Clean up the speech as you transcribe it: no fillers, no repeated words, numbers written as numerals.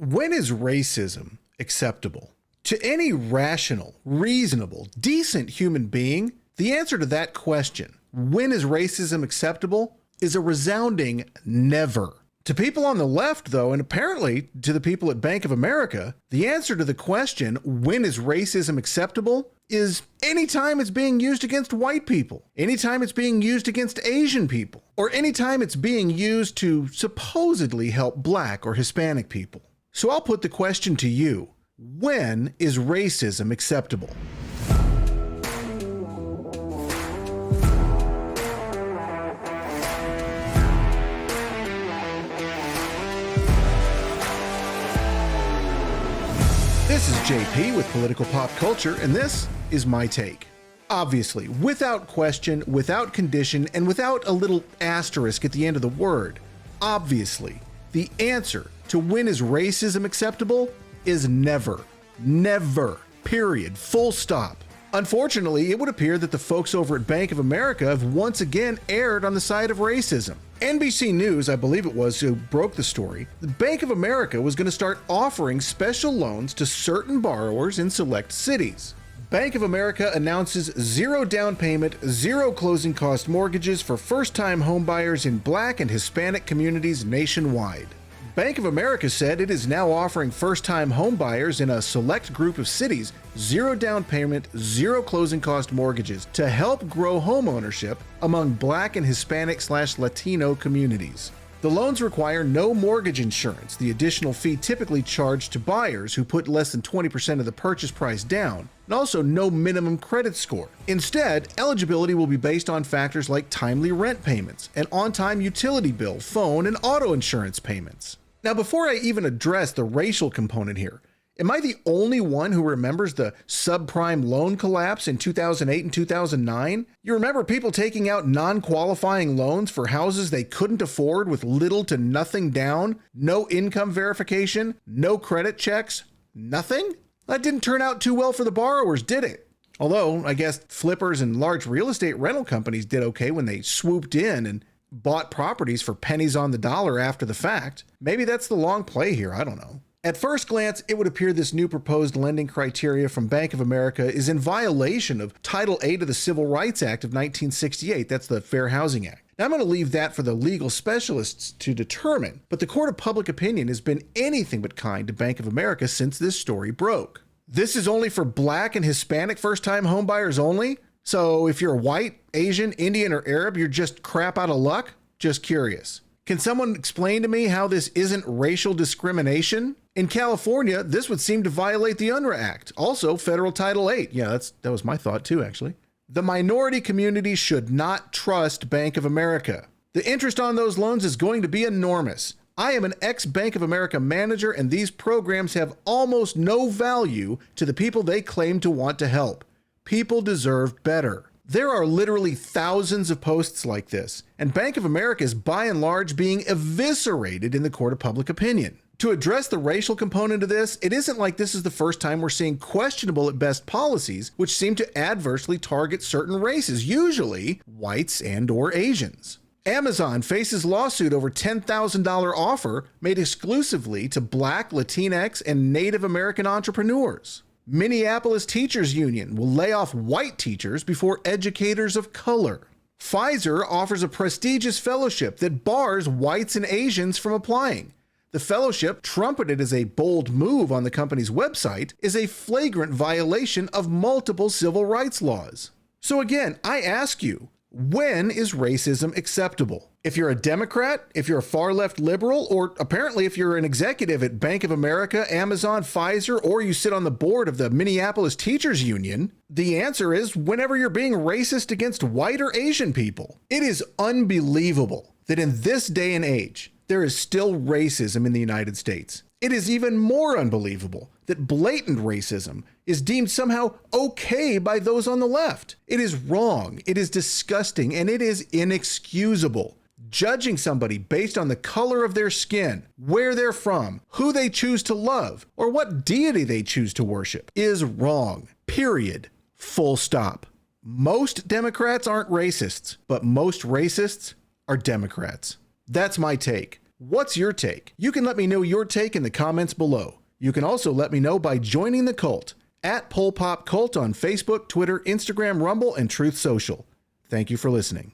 When is racism acceptable? To any rational, reasonable, decent human being, the answer to that question, when is racism acceptable, is a resounding never. To people on the left, though, and apparently to the people at Bank of America, the answer to the question, when is racism acceptable, is anytime it's being used against white people, anytime it's being used against Asian people, or anytime it's being used to supposedly help Black or Hispanic people. So I'll put the question to you, when is racism acceptable? This is JP with Political Pop Culture, and this is my take. Obviously, without question, without condition, and without a little asterisk at the end of the word, obviously, the answer to when is racism acceptable is never. Never. Period. Full stop. Unfortunately, it would appear that the folks over at Bank of America have once again erred on the side of racism. NBC News, I believe it was, who broke the story, the Bank of America was going to start offering special loans to certain borrowers in select cities. Bank of America announces zero down payment, zero closing cost mortgages for first-time homebuyers in Black and Hispanic communities nationwide. Bank of America said it is now offering first-time homebuyers in a select group of cities zero down payment, zero closing cost mortgages to help grow homeownership among Black and Hispanic/Latino communities. The loans require no mortgage insurance, the additional fee typically charged to buyers who put less than 20% of the purchase price down, and also no minimum credit score. Instead, eligibility will be based on factors like timely rent payments, and on-time utility bill, phone, and auto insurance payments. Now, before I even address the racial component here, am I the only one who remembers the subprime loan collapse in 2008 and 2009? You remember people taking out non-qualifying loans for houses they couldn't afford with little to nothing down, no income verification, no credit checks, nothing? That didn't turn out too well for the borrowers, did it? Although, I guess flippers and large real estate rental companies did okay when they swooped in and bought properties for pennies on the dollar after the fact. Maybe that's the long play here, I don't know. At first glance, it would appear this new proposed lending criteria from Bank of America is in violation of Title VIII of the Civil Rights Act of 1968. That's the Fair Housing Act. Now, I'm going to leave that for the legal specialists to determine, but the court of public opinion has been anything but kind to Bank of America since this story broke. This is only for Black and Hispanic first-time homebuyers only? So if you're white, Asian, Indian, or Arab, you're just crap out of luck? Just curious. Can someone explain to me how this isn't racial discrimination? In California, this would seem to violate the UNRRA Act, also federal Title VIII. Yeah, that was my thought too, actually. The minority community should not trust Bank of America. The interest on those loans is going to be enormous. I am an ex-Bank of America manager, and these programs have almost no value to the people they claim to want to help. People deserve better. There are literally thousands of posts like this, and Bank of America is by and large being eviscerated in the court of public opinion. To address the racial component of this, it isn't like this is the first time we're seeing questionable at best policies which seem to adversely target certain races, usually whites and/or Asians. Amazon faces lawsuit over $10,000 offer made exclusively to Black, Latinx, and Native American entrepreneurs. Minneapolis Teachers Union will lay off white teachers before educators of color. Pfizer offers a prestigious fellowship that bars whites and Asians from applying. The fellowship, trumpeted as a bold move on the company's website, is a flagrant violation of multiple civil rights laws. So again, I ask you, when is racism acceptable? If you're a Democrat, if you're a far-left liberal, or apparently if you're an executive at Bank of America, Amazon, Pfizer, or you sit on the board of the Minneapolis Teachers Union, the answer is whenever you're being racist against white or Asian people. It is unbelievable that in this day and age, there is still racism in the United States. It is even more unbelievable that blatant racism is deemed somehow okay by those on the left. It is wrong, it is disgusting, and it is inexcusable. Judging somebody based on the color of their skin, where they're from, who they choose to love, or what deity they choose to worship is wrong. Period. Full stop. Most Democrats aren't racists, but most racists are Democrats. That's my take. What's your take? You can let me know your take in the comments below. You can also let me know by joining the cult at Pol Pop Cult on Facebook, Twitter, Instagram, Rumble, and Truth Social. Thank you for listening.